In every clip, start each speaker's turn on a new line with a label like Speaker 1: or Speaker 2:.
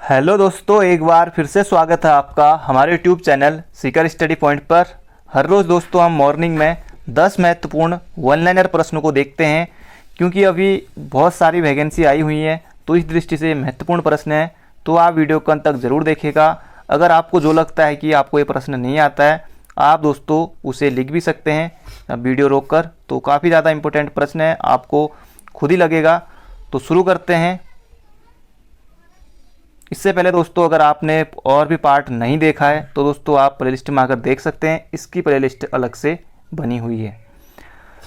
Speaker 1: Hello दोस्तों, एक बार फिर से स्वागत है आपका हमारे YouTube channel Sikar study point पर। हर रोज़ दोस्तों हम मॉर्निंग में 10 महत्वपूर्ण वन लाइनर प्रश्नों को देखते हैं, क्योंकि अभी बहुत सारी वैकेंसी आई हुई है, तो इस दृष्टि से महत्वपूर्ण प्रश्न है। तो आप वीडियो को अंत तक ज़रूर देखिएगा। अगर आपको जो लगता है कि आपको ये प्रश्न नहीं आता है, आप दोस्तों उसे लिख भी सकते हैं वीडियो रोक कर। तो काफ़ी ज़्यादा इंपॉर्टेंट प्रश्न है, आपको खुद ही लगेगा। तो शुरू करते हैं। इससे पहले दोस्तों अगर आपने और भी पार्ट नहीं देखा है तो दोस्तों आप प्लेलिस्ट में आकर देख सकते हैं, इसकी प्लेलिस्ट अलग से बनी हुई है।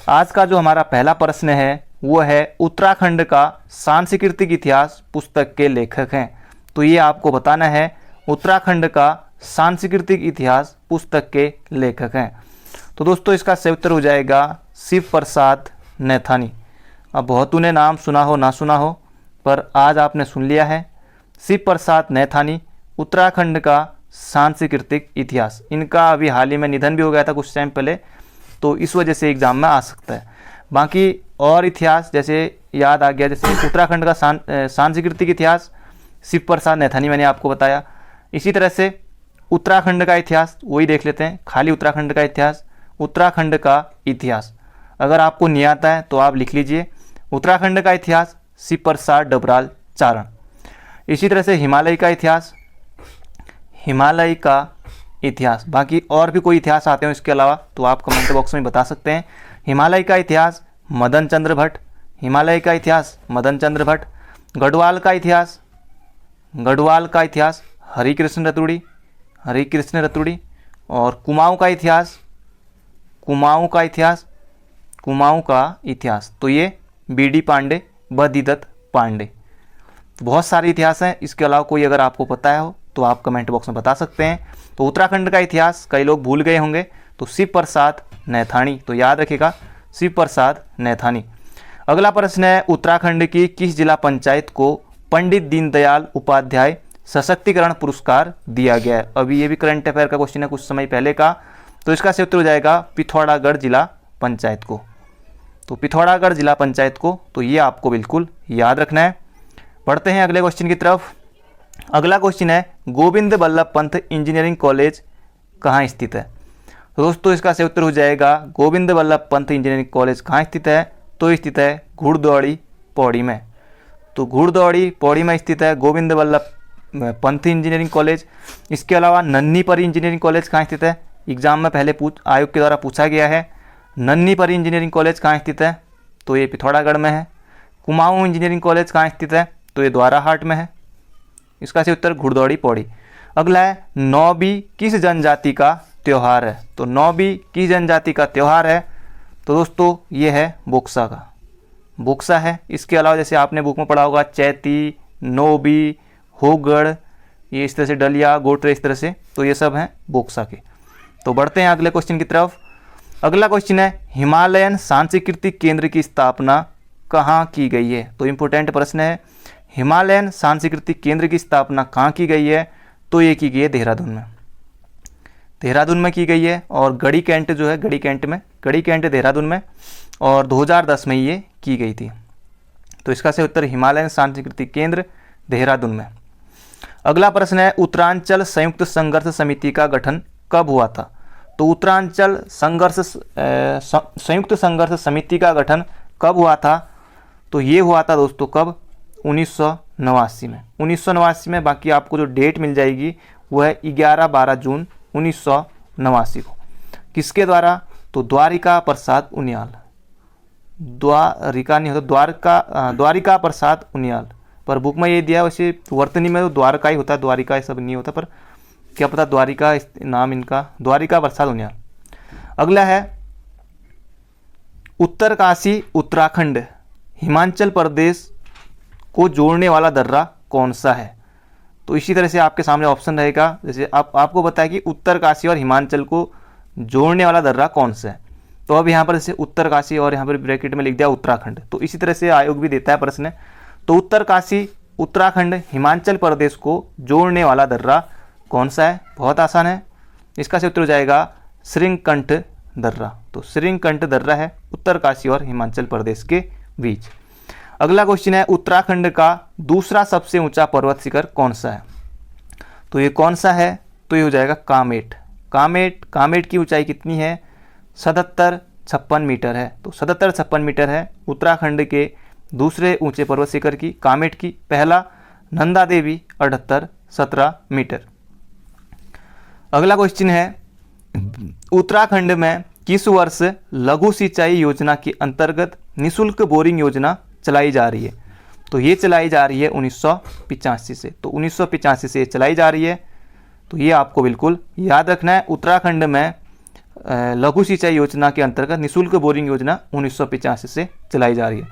Speaker 1: आज का जो हमारा पहला प्रश्न है वो है उत्तराखंड का सांस्कृतिक इतिहास पुस्तक के लेखक हैं। तो ये आपको बताना है उत्तराखंड का सांस्कृतिक इतिहास पुस्तक के लेखक हैं। तो दोस्तों इसका सही उत्तर हो जाएगा शिव प्रसाद नैथानी। अब बहुतों ने नाम सुना हो ना सुना हो, पर आज आपने सुन लिया है। शिव प्रसाद नैथानी, उत्तराखंड का सांस्कृतिक इतिहास। इनका अभी हाल ही में निधन भी हो गया था कुछ टाइम पहले, तो इस वजह से एग्जाम में आ सकता है। बाकी और इतिहास जैसे याद आ गया, जैसे उत्तराखंड का सांस्कृतिक इतिहास शिव प्रसाद नैथानी मैंने आपको बताया। इसी तरह से उत्तराखंड का इतिहास वही देख लेते हैं, खाली उत्तराखंड का इतिहास, उत्तराखंड का इतिहास। अगर आपको नहीं आता है तो आप लिख लीजिए उत्तराखंड का इतिहास शिव प्रसाद डबराल चारण। इसी तरह से हिमालय का इतिहास, हिमालय का इतिहास। बाकी और भी कोई इतिहास आते हैं इसके अलावा तो आप कमेंट बॉक्स में बता सकते हैं। हिमालय का इतिहास मदन चंद्र भट्ट, हिमालय का इतिहास मदन चंद्र भट्ट। गढ़वाल का इतिहास, गढ़वाल का इतिहास हरिकृष्ण रतुड़ी, हरिकृष्ण रतुड़ी। और कुमाऊं का इतिहास, कुमाऊं का इतिहास, कुमाऊं का इतिहास तो ये बीडी पांडे, बद्रीदत्त पांडे। बहुत सारे इतिहास हैं, इसके अलावा कोई अगर आपको पता हो तो आप कमेंट बॉक्स में बता सकते हैं। तो उत्तराखंड का इतिहास कई लोग भूल गए होंगे, तो शिव प्रसाद नैथानी, तो याद रखिएगा शिव प्रसाद नैथानी। अगला प्रश्न है उत्तराखंड की किस जिला पंचायत को पंडित दीनदयाल उपाध्याय सशक्तिकरण पुरस्कार दिया गया है। अभी ये भी करंट अफेयर का क्वेश्चन है कुछ समय पहले का। तो इसका सही उत्तर हो जाएगा पिथौरागढ़ जिला पंचायत को। तो पिथौरागढ़ जिला पंचायत को, तो ये आपको बिल्कुल याद रखना है। पढ़ते हैं अगले क्वेश्चन की तरफ। अगला क्वेश्चन है गोविंद बल्लभ पंत इंजीनियरिंग कॉलेज कहाँ स्थित है। तो दोस्तों इसका सही उत्तर हो जाएगा गोविंद बल्लभ पंत इंजीनियरिंग कॉलेज कहाँ स्थित है, तो स्थित है घुड़दौड़ी पौड़ी में। तो घुड़दौड़ी पौड़ी में स्थित है गोविंद बल्लभ पंत इंजीनियरिंग कॉलेज। इसके अलावा नन्ही परी इंजीनियरिंग कॉलेज कहाँ स्थित है, एग्जाम में पहले आयोग के द्वारा पूछा गया है। नन्ही परी इंजीनियरिंग कॉलेज कहाँ स्थित है, तो ये पिथौरागढ़ में है। कुमाऊं इंजीनियरिंग कॉलेज कहाँ स्थित है, तो ये द्वाराहाट में है। इसका सही उत्तर घुड़दौड़ी पौड़ी। अगला है नौबी किस जनजाति का त्यौहार है। तो नौबी किस जनजाति का त्यौहार है, तो दोस्तों ये है बोक्सा का, बोक्सा है। इसके अलावा जैसे आपने बुक में पढ़ा होगा चैती, नौबी, होगड़, ये इस तरह से डलिया, गोटरे, इस तरह से, तो ये सब हैं बोक्सा के। तो बढ़ते हैं अगले क्वेश्चन की तरफ। अगला क्वेश्चन है हिमालयन सांस्कृतिक केंद्र की स्थापना कहाँ की गई है। तो इम्पोर्टेंट प्रश्न है, हिमालयन सांस्कृतिक केंद्र की स्थापना कहाँ की गई है, तो ये की गई है देहरादून में, देहरादून में की गई है। और गढ़ी कैंट जो है, गढ़ी कैंट में, गढ़ी कैंट देहरादून में, और 2010 में ये की गई थी। तो इसका सही उत्तर हिमालयन सांस्कृतिक केंद्र देहरादून में। अगला प्रश्न है उत्तरांचल संयुक्त संघर्ष समिति का गठन कब हुआ था। तो उत्तरांचल संयुक्त संघर्ष समिति का गठन कब हुआ था, तो ये हुआ था दोस्तों कब, 1989 में, 1989 में। बाकी आपको जो डेट मिल जाएगी वो है 11-12 जून 1989 को। किसके द्वारा, तो द्वारिका प्रसाद उनियाल, द्वारिका नहीं होता, द्वारिका प्रसाद उनियाल। पर बुक में ये दिया, वैसे वर्तनी में तो द्वारका ही होता है, द्वारिका ये सब नहीं होता, पर क्या पता द्वारिका नाम इनका, द्वारिका प्रसाद उनियाल। अगला है उत्तरकाशी उत्तराखंड हिमाचल प्रदेश को जोड़ने वाला दर्रा कौन सा है। तो इसी तरह से आपके सामने ऑप्शन रहेगा, जैसे आपको बताया कि उत्तरकाशी और हिमाचल को जोड़ने वाला दर्रा कौन सा है। तो अब यहाँ पर जैसे उत्तरकाशी और यहाँ पर ब्रैकेट में लिख दिया उत्तराखंड, तो इसी तरह से आयोग भी देता है प्रश्न। तो उत्तरकाशी उत्तराखंड हिमाचल प्रदेश को जोड़ने वाला दर्रा कौन सा है, बहुत आसान है। इसका सही उत्तर हो जाएगा श्रृंगकंठ दर्रा। तो श्रृंगकंठ दर्रा है उत्तरकाशी और हिमाचल प्रदेश के बीच। अगला क्वेश्चन है उत्तराखंड का दूसरा सबसे ऊंचा पर्वत शिखर कौन सा है। तो ये कौन सा है, तो ये हो जाएगा कामेट। कामेट की ऊंचाई कितनी है, 7756 मीटर है। तो 7756 मीटर है उत्तराखंड के दूसरे ऊंचे पर्वत शिखर की, कामेट की। पहला नंदा देवी 7817 मीटर। अगला क्वेश्चन है, उत्तराखंड में किस वर्ष लघु सिंचाई योजना के अंतर्गत निःशुल्क बोरिंग योजना चलाई जा रही है। तो ये चलाई जा रही है 1985 से। तो 1985 से चलाई जा रही है, तो ये आपको बिल्कुल याद रखना है। उत्तराखंड में लघु सिंचाई योजना के अंतर्गत निःशुल्क बोरिंग योजना 1985 से चलाई जा रही है।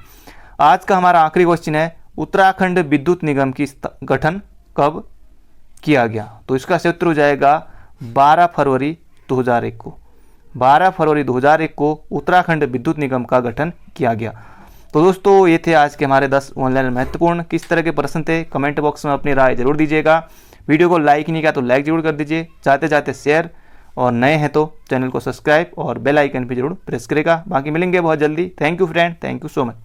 Speaker 1: आज का हमारा आखिरी क्वेश्चन है, उत्तराखंड विद्युत निगम की गठन कब किया गया। तो इसका सूत्र हो जाएगा 12 फरवरी 2001 को। 12 फरवरी 2001 को उत्तराखंड विद्युत निगम का गठन किया गया। तो दोस्तों ये थे आज के हमारे 10 ऑनलाइन महत्वपूर्ण किस तरह के प्रश्न थे। कमेंट बॉक्स में अपनी राय जरूर दीजिएगा। वीडियो को लाइक नहीं किया तो लाइक जरूर कर दीजिए, चाहते चाहते शेयर, और नए हैं तो चैनल को सब्सक्राइब और बेल आइकन भी जरूर प्रेस करेगा। बाकी मिलेंगे बहुत जल्दी। Thank you friend, thank you so much.